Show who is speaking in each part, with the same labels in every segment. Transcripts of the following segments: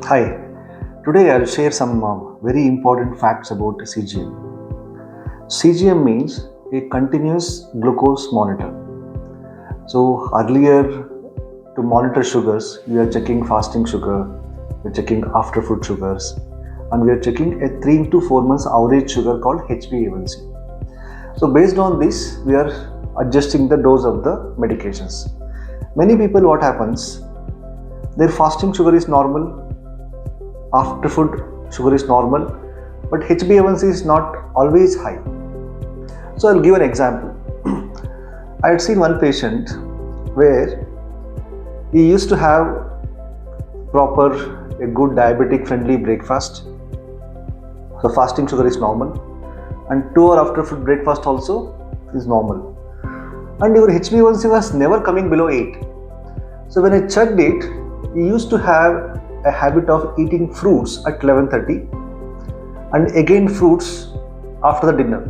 Speaker 1: Hi, today I'll share some very important facts about CGM. CGM means a continuous glucose monitor. So earlier, to monitor sugars, we are checking fasting sugar, we're checking after food sugars, and we are checking a 3 to 4 months average sugar called HbA1c. So based on this, we are adjusting the dose of the medications. Many people, what happens, their fasting sugar is normal, after food sugar is normal, but HbA1c is not always high. So I'll give an example. I had seen one patient where he used to have proper, a good diabetic friendly breakfast. So fasting sugar is normal, and 2 hour after food breakfast also is normal. And your HbA1c was never coming below 8. So when I checked it, he used to have a habit of eating fruits at 11:30 and again fruits after the dinner.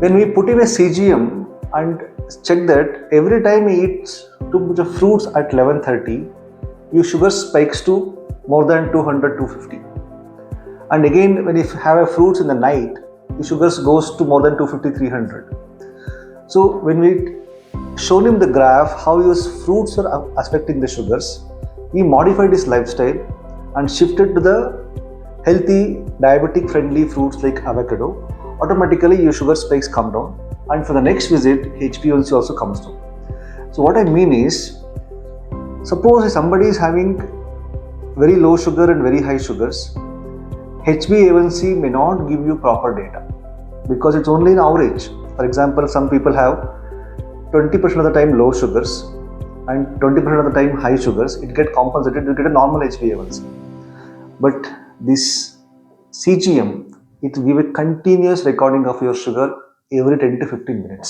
Speaker 1: When we put in a CGM and check that every time he eats too much of fruits at 11:30, your sugar spikes to more than 200, 250. And again, when you have a fruits in the night, the sugars goes to more than 250, 300. So when we shown him the graph how his fruits are affecting the sugars, he modified his lifestyle and shifted to the healthy diabetic friendly fruits like avocado. Automatically your sugar spikes come down, and for the next visit HbA1c also comes down. So what I mean is, suppose somebody is having very low sugar and very high sugars, HbA1c may not give you proper data because it's only an average. For example, some people have 20% of the time low sugars and 20% of the time high sugars. It get compensated to get a normal HbA1c. But this CGM, it will give a continuous recording of your sugar every 10 to 15 minutes.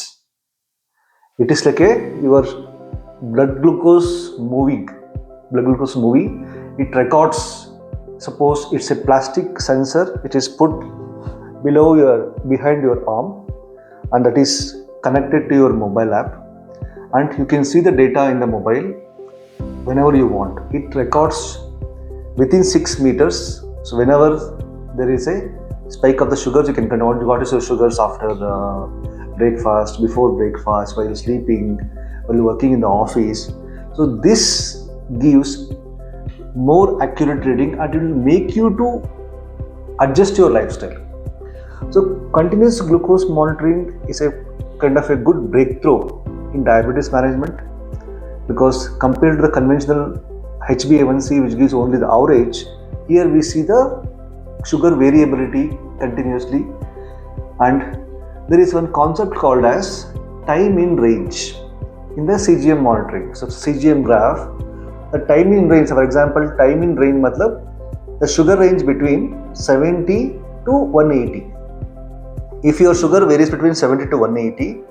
Speaker 1: It is like your blood glucose movie. It records. Suppose it's a plastic sensor. It is put behind your arm, and that is connected to your mobile app, and you can see the data in the mobile whenever you want. It records within 6 meters. So whenever there is a spike of the sugars, you can control what is your sugars after the breakfast, before breakfast, while sleeping, while working in the office. So this gives more accurate reading, and it will make you to adjust your lifestyle. So continuous glucose monitoring is a kind of a good breakthrough in diabetes management, because compared to the conventional HbA1c, which gives only the average, here we see the sugar variability continuously. And there is one concept called as time in range in the CGM monitoring. So CGM graph, the time in range, for example, time in range matlab the sugar range between 70 to 180. If your sugar varies between 70 to 180,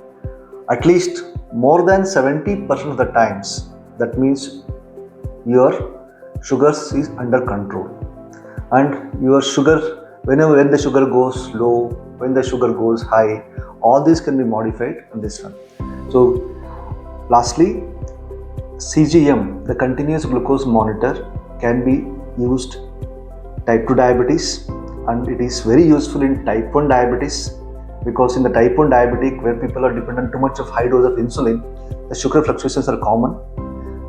Speaker 1: at least more than 70% of the times, that means your sugars is under control. And your sugar, when the sugar goes low, when the sugar goes high, all this can be modified on this one. So lastly, CGM, the continuous glucose monitor, can be used type 2 diabetes, and it is very useful in type 1 diabetes, because in the type 1 diabetic, where people are dependent too much of high dose of insulin, the sugar fluctuations are common.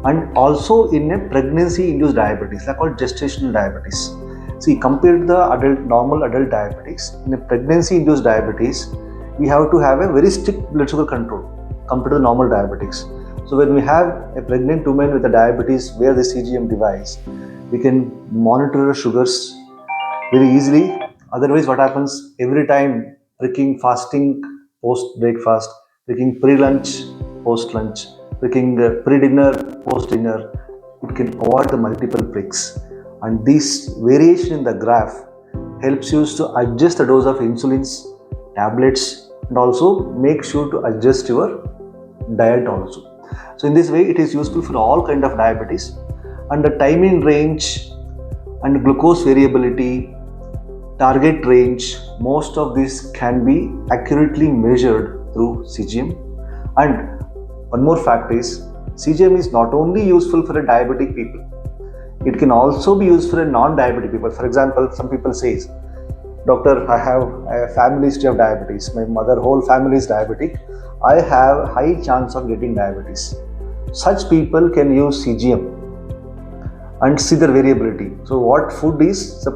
Speaker 1: And also in a pregnancy induced diabetes, they are called gestational diabetes. See, compared to the normal adult diabetics, in a pregnancy induced diabetes, we have to have a very strict blood sugar control compared to the normal diabetics. So when we have a pregnant woman with a diabetes where the CGM device, we can monitor her sugars very easily. Otherwise, what happens, every time pricking fasting post breakfast, pricking pre-lunch post lunch, pricking pre-dinner post dinner, it can avoid the multiple pricks. And this variation in the graph helps you to adjust the dose of insulins, tablets, and also make sure to adjust your diet also. So in this way, it is useful for all kind of diabetes. And the time in range and glucose variability, target range, most of this can be accurately measured through CGM. And one more fact is, CGM is not only useful for a diabetic people, It can also be used for a non-diabetic people. For example, some people says, doctor, I have a family history of diabetes. My mother whole family is diabetic. I have high chance of getting diabetes. Such people can use CGM and see their variability. So what food is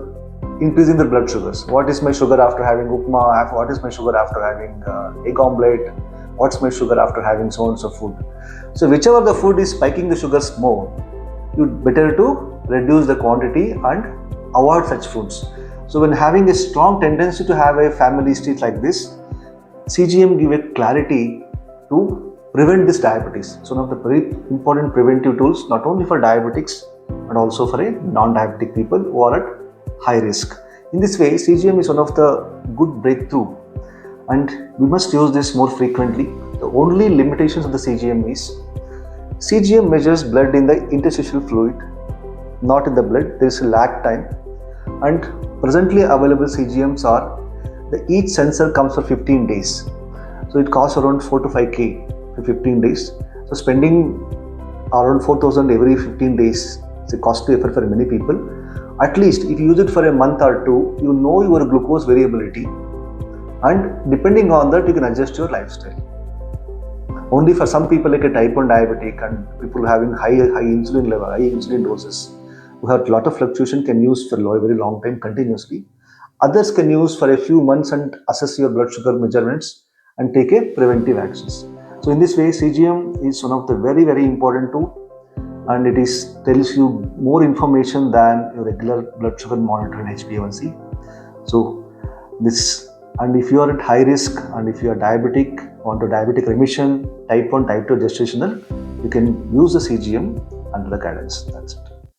Speaker 1: increasing their blood sugars? What is my sugar after having upma? What is my sugar after having egg omelette? What's my sugar after having so and so food? So whichever the food is spiking the sugars more, you better to reduce the quantity and avoid such foods. So when having a strong tendency to have a family history like this, CGM give a clarity to prevent this diabetes. So one of the very important preventive tools, not only for diabetics and also for a non-diabetic people who are at high risk. In this way, CGM is one of the good breakthrough, and we must use this more frequently. The only limitations of the CGM is CGM measures blood in the interstitial fluid, not in the blood. There is a lag time, and presently available CGMs are each sensor comes for 15 days. So it costs around 4 to 5K for 15 days. So spending around 4,000 every 15 days is a costly effort for many people. At least if you use it for a month or two, you know your glucose variability, and depending on that you can adjust your lifestyle. Only for some people like a type 1 diabetic and people having high insulin level, high insulin doses, who have a lot of fluctuation, can use for a very long time continuously. Others can use for a few months and assess your blood sugar measurements and take a preventive actions. So in this way, CGM is one of the very important tool, and it tells you more information than your regular blood sugar monitor and HbA1c. So this, and if you are at high risk and if you are diabetic, want a diabetic remission, type 1, type 2 gestational, you can use the CGM under the guidance. That's it.